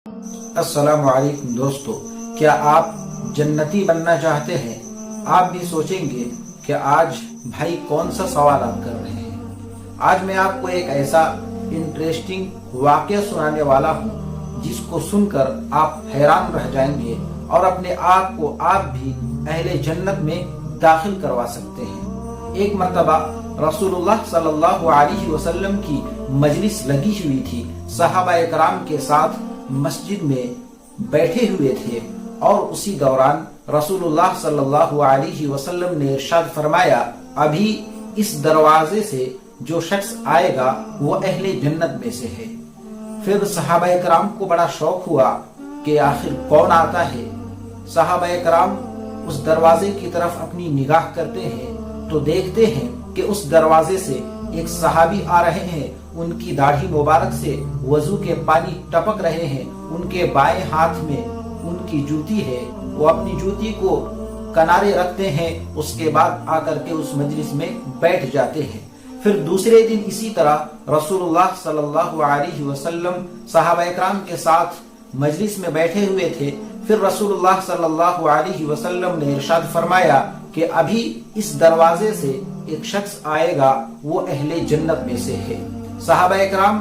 السلام علیکم دوستو، کیا آپ جنتی بننا چاہتے ہیں؟ آپ بھی سوچیں گے کہ آج بھائی کون سا سوال آپ کر رہے ہیں۔ آج میں آپ کو ایک ایسا انٹریسٹنگ واقعہ سنانے والا ہوں جس کو سن کر آپ حیران رہ جائیں گے اور اپنے آپ کو آپ بھی اہل جنت میں داخل کروا سکتے ہیں۔ ایک مرتبہ رسول اللہ صلی اللہ علیہ وسلم کی مجلس لگی ہوئی تھی، صحابہ اکرام کے ساتھ مسجد میں بیٹھے ہوئے تھے، اور اسی دوران رسول اللہ صلی اللہ علیہ وسلم نے ارشاد فرمایا، ابھی اس دروازے سے جو شخص آئے گا وہ اہل جنت میں سے ہے۔ پھر صحابہ اکرام کو بڑا شوق ہوا کہ آخر کون آتا ہے۔ صحابہ اکرام اس دروازے کی طرف اپنی نگاہ کرتے ہیں تو دیکھتے ہیں کہ اس دروازے سے ایک صحابی آ رہے ہیں، ان کی داڑھی مبارک سے وضو کے پانی ٹپک رہے ہیں، ان کے بائیں ہاتھ میں ان کی جوتی ہے، وہ اپنی جوتی کو کنارے رکھتے ہیں، اس کے بعد آ کر کے اس مجلس میں بیٹھ جاتے ہیں۔ پھر دوسرے دن اسی طرح رسول اللہ صلی اللہ علیہ وسلم صحابہ اکرام کے ساتھ مجلس میں بیٹھے ہوئے تھے۔ پھر رسول اللہ صلی اللہ علیہ وسلم نے ارشاد فرمایا کہ ابھی اس دروازے سے ایک شخص آئے گا، وہ اہل جنت میں سے ہے۔ صحابہ اکرام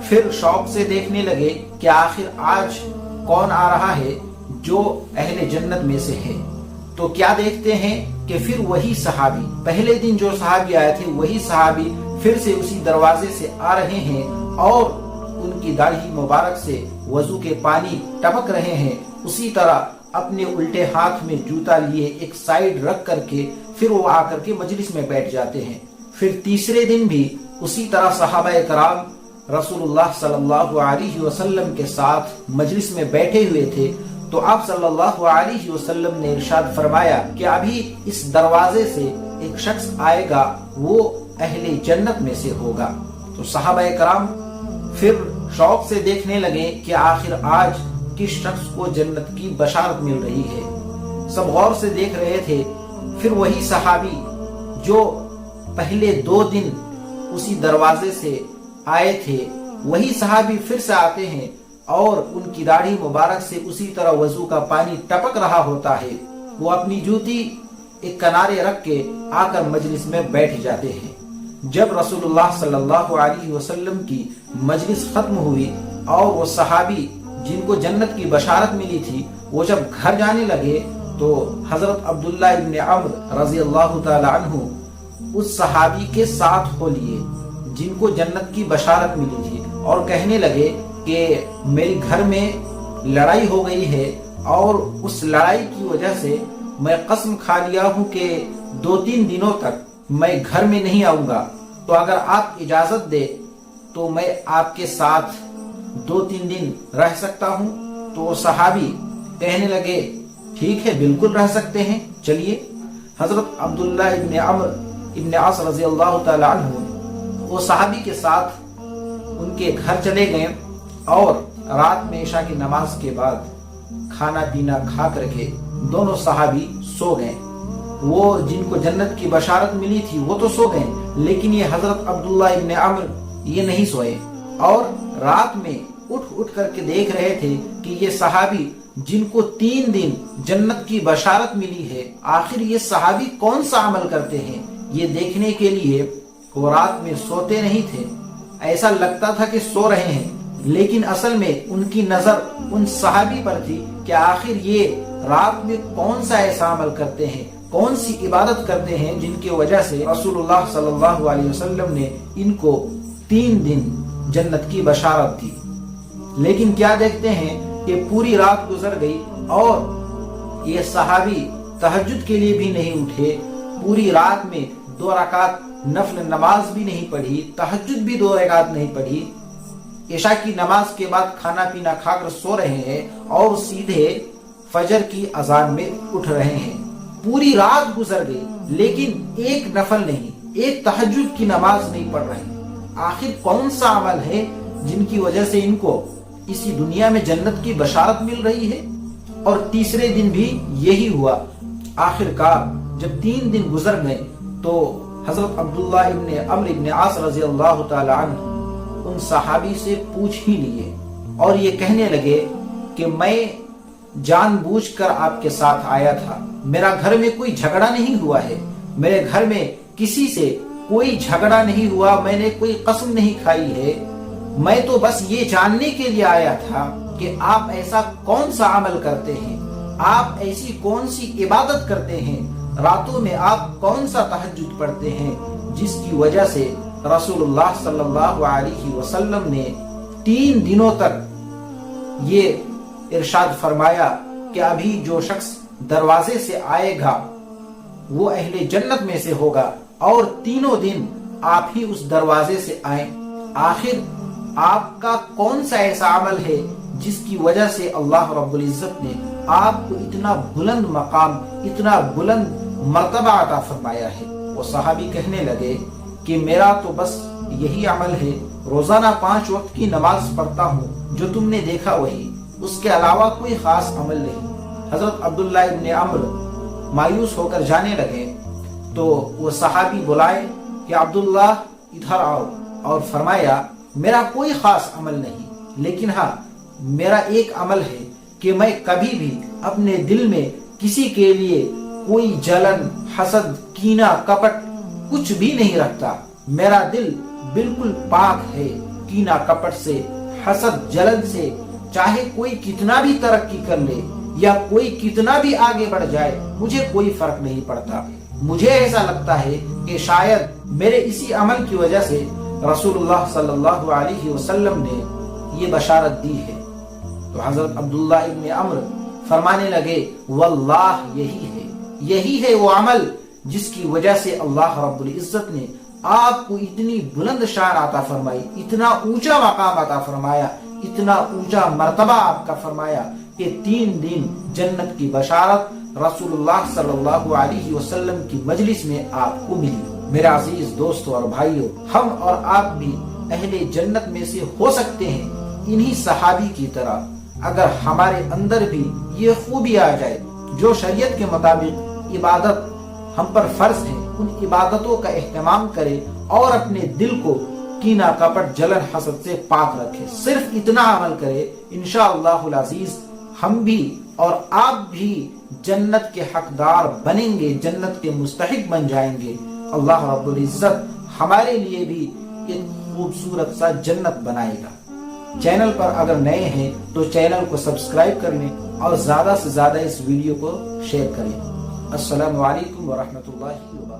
پھر شوق سے دیکھنے لگے کہ آخر آج کون آ رہا ہے جو اہل جنت میں سے ہے۔ تو کیا دیکھتے ہیں کہ پھر وہی صحابی، پہلے دن جو صحابی آئے تھے وہی صحابی پھر سے اسی دروازے سے آ رہے ہیں، اور ان کی داڑھی مبارک سے وضو کے پانی ٹپک رہے ہیں۔ اسی طرح اپنے الٹے ہاتھ میں جوتا لیے ایک سائیڈ رکھ کر کے پھر وہ آ کر کے مجلس میں بیٹھ جاتے ہیں۔ پھر تیسرے دن بھی اسی طرح صحابہ کرام رسول اللہ صلی اللہ علیہ وسلم کے ساتھ مجلس میں بیٹھے ہوئے تھے، تو آپ صلی اللہ علیہ وسلم نے ارشاد فرمایا کہ ابھی اس دروازے سے ایک شخص آئے گا، وہ اہل جنت میں سے ہوگا۔ تو صحابہ کرام پھر شوق سے دیکھنے لگے کہ آخر آج کس شخص کو جنت کی بشارت مل رہی ہے۔ سب غور سے دیکھ رہے تھے۔ پھر وہی صحابی جو پہلے 2 دن اسی دروازے سے آئے تھے، وہی صحابی پھر سے آتے ہیں، اور ان کی داڑھی مبارک سے اسی طرح وضو کا پانی ٹپک رہا ہوتا ہے۔ وہ اپنی جوتی ایک کنارے رکھ کے آ کر مجلس میں بیٹھ جاتے ہیں۔ جب رسول اللہ صلی اللہ علیہ وسلم کی مجلس ختم ہوئی اور وہ صحابی جن کو جنت کی بشارت ملی تھی وہ جب گھر جانے لگے، تو حضرت عبداللہ ابن عمرو رضی اللہ تعالی عنہ اس صحابی کے ساتھ ہو لیے جن کو جنت کی بشارت ملی تھی، اور کہنے لگے کہ میری گھر میں لڑائی ہو گئی ہے، اور اس لڑائی کی وجہ سے میں قسم کھا لیا ہوں کہ 2-3 دنوں تک میں گھر میں نہیں آؤں گا، تو اگر آپ اجازت دے تو میں آپ کے ساتھ 2-3 دن رہ سکتا ہوں۔ تو وہ صحابی کہنے لگے ٹھیک ہے، بالکل رہ سکتے ہیں، چلیے۔ حضرت عبداللہ ابن عمرو ابن عاص رضی اللہ تعالی عنہ وہ صحابی کے ساتھ ان کے گھر چلے گئے، اور رات میں عشاء کی نماز کے بعد کھانا پینا کھا کر کے دونوں صحابی سو گئے۔ وہ جن کو جنت کی بشارت ملی تھی وہ تو سو گئے، لیکن یہ حضرت عبداللہ ابن عمرو یہ نہیں سوئے، اور رات میں اٹھ کر کے دیکھ رہے تھے کہ یہ صحابی جن کو 3 دن جنت کی بشارت ملی ہے، آخر یہ صحابی کون سا عمل کرتے ہیں، یہ دیکھنے کے لیے وہ رات میں سوتے نہیں تھے۔ ایسا لگتا تھا کہ سو رہے ہیں، لیکن اصل میں ان کی نظر ان صحابی پر تھی کہ آخر یہ رات میں کون سا ایسا عمل کرتے ہیں، کون سی عبادت کرتے ہیں جن کی وجہ سے رسول اللہ صلی اللہ علیہ وسلم نے ان کو 3 دن جنت کی بشارت دی۔ لیکن کیا دیکھتے ہیں کہ پوری رات گزر گئی اور یہ صحابی تہجد کے لیے بھی نہیں اٹھے، پوری رات میں 2 رکعت نفل نماز بھی نہیں پڑھی، تہجد بھی 2 رکعت نہیں پڑھی، عشاء کی نماز کے بعد کھانا پینا کھا کر سو رہے ہیں، اور سیدھے فجر کی اذان میں اٹھ رہے ہیں۔ پوری رات گزر گئی لیکن ایک نفل نہیں، ایک تہجد کی نماز نہیں پڑھ رہے۔ آخر کون سا عمل ہے جن کی وجہ سے ان کو اسی دنیا میں جنت کی بشارت مل رہی ہے؟ اور تیسرے دن بھی یہی ہوا۔ آخر کار جب 3 دن گزر گئے تو حضرت عبداللہ ابن عمرو ابن عاص رضی اللہ تعالی عنہ ان صحابی سے پوچھ ہی لیے اور یہ کہنے لگے کہ میں جان بوجھ کر آپ کے ساتھ آیا تھا، میرا گھر میں کوئی جھگڑا نہیں ہوا ہے، میرے گھر میں کسی سے کوئی جھگڑا نہیں ہوا، میں نے کوئی قسم نہیں کھائی ہے، میں تو بس یہ جاننے کے لیے آیا تھا کہ آپ ایسا کون سا عمل کرتے ہیں، آپ ایسی کون سی عبادت کرتے ہیں، راتوں میں آپ کون سا تہجد پڑھتے ہیں، جس کی وجہ سے رسول اللہ صلی اللہ علیہ وسلم نے 3 دنوں تک یہ ارشاد فرمایا کہ ابھی جو شخص دروازے سے آئے گا وہ اہل جنت میں سے ہوگا، اور تینوں دن آپ ہی اس دروازے سے آئیں۔ آخر آپ کا کون سا ایسا عمل ہے جس کی وجہ سے اللہ رب العزت نے آپ کو اتنا بلند مقام، اتنا بلند مرتبہ عطا فرمایا ہے؟ وہ صحابی کہنے لگے کہ میرا تو بس یہی عمل ہے، روزانہ 5 وقت کی نماز پڑھتا ہوں، جو تم نے دیکھا وہی، اس کے علاوہ کوئی خاص عمل نہیں۔ حضرت عبداللہ ابن عمرو مایوس ہو کر جانے لگے تو وہ صحابی بلائے کہ عبداللہ ادھر آؤ، اور فرمایا میرا کوئی خاص عمل نہیں، لیکن ہاں میرا ایک عمل ہے کہ میں کبھی بھی اپنے دل میں کسی کے لیے کوئی جلن، حسد، کینہ، کپٹ کچھ بھی نہیں رکھتا، میرا دل بالکل پاک ہے کینہ کپٹ سے، حسد جلن سے، چاہے کوئی کتنا بھی ترقی کر لے یا کوئی کتنا بھی آگے بڑھ جائے، مجھے کوئی فرق نہیں پڑتا۔ مجھے ایسا لگتا ہے کہ شاید میرے اسی عمل کی وجہ سے رسول اللہ صلی اللہ علیہ وسلم نے یہ بشارت دی ہے۔ تو حضرت عبداللہ ابن عمرو فرمانے لگے واللہ یہی ہے وہ عمل جس کی وجہ سے اللہ رب العزت نے آپ کو اتنی بلند شان عطا فرمائی، اتنا اونچا مقام عطا فرمایا، اتنا اونچا مرتبہ آپ کا فرمایا کہ 3 دن جنت کی بشارت رسول اللہ صلی اللہ علیہ وسلم کی مجلس میں آپ کو ملی۔ میرے عزیز دوستوں اور بھائیوں، ہم اور آپ بھی اہل جنت میں سے ہو سکتے ہیں انہی صحابی کی طرح، اگر ہمارے اندر بھی یہ خوبی آ جائے، جو شریعت کے مطابق عبادت ہم پر فرض ہے ان عبادتوں کا اہتمام کرے اور اپنے دل کو کینہ کپٹ جلن حسد سے پاک رکھے، صرف اتنا عمل کرے، انشاءاللہ العزیز ہم بھی اور آپ بھی جنت کے حقدار بنیں گے، جنت کے مستحق بن جائیں گے۔ اللہ رب العزت ہمارے لیے بھی ایک خوبصورت سا جنت بنائے گا۔ چینل پر اگر نئے ہیں تو چینل کو سبسکرائب کر لیں اور زیادہ سے زیادہ اس ویڈیو کو شیئر کریں۔ السلام علیکم ورحمۃ اللہ وبرکاتہ۔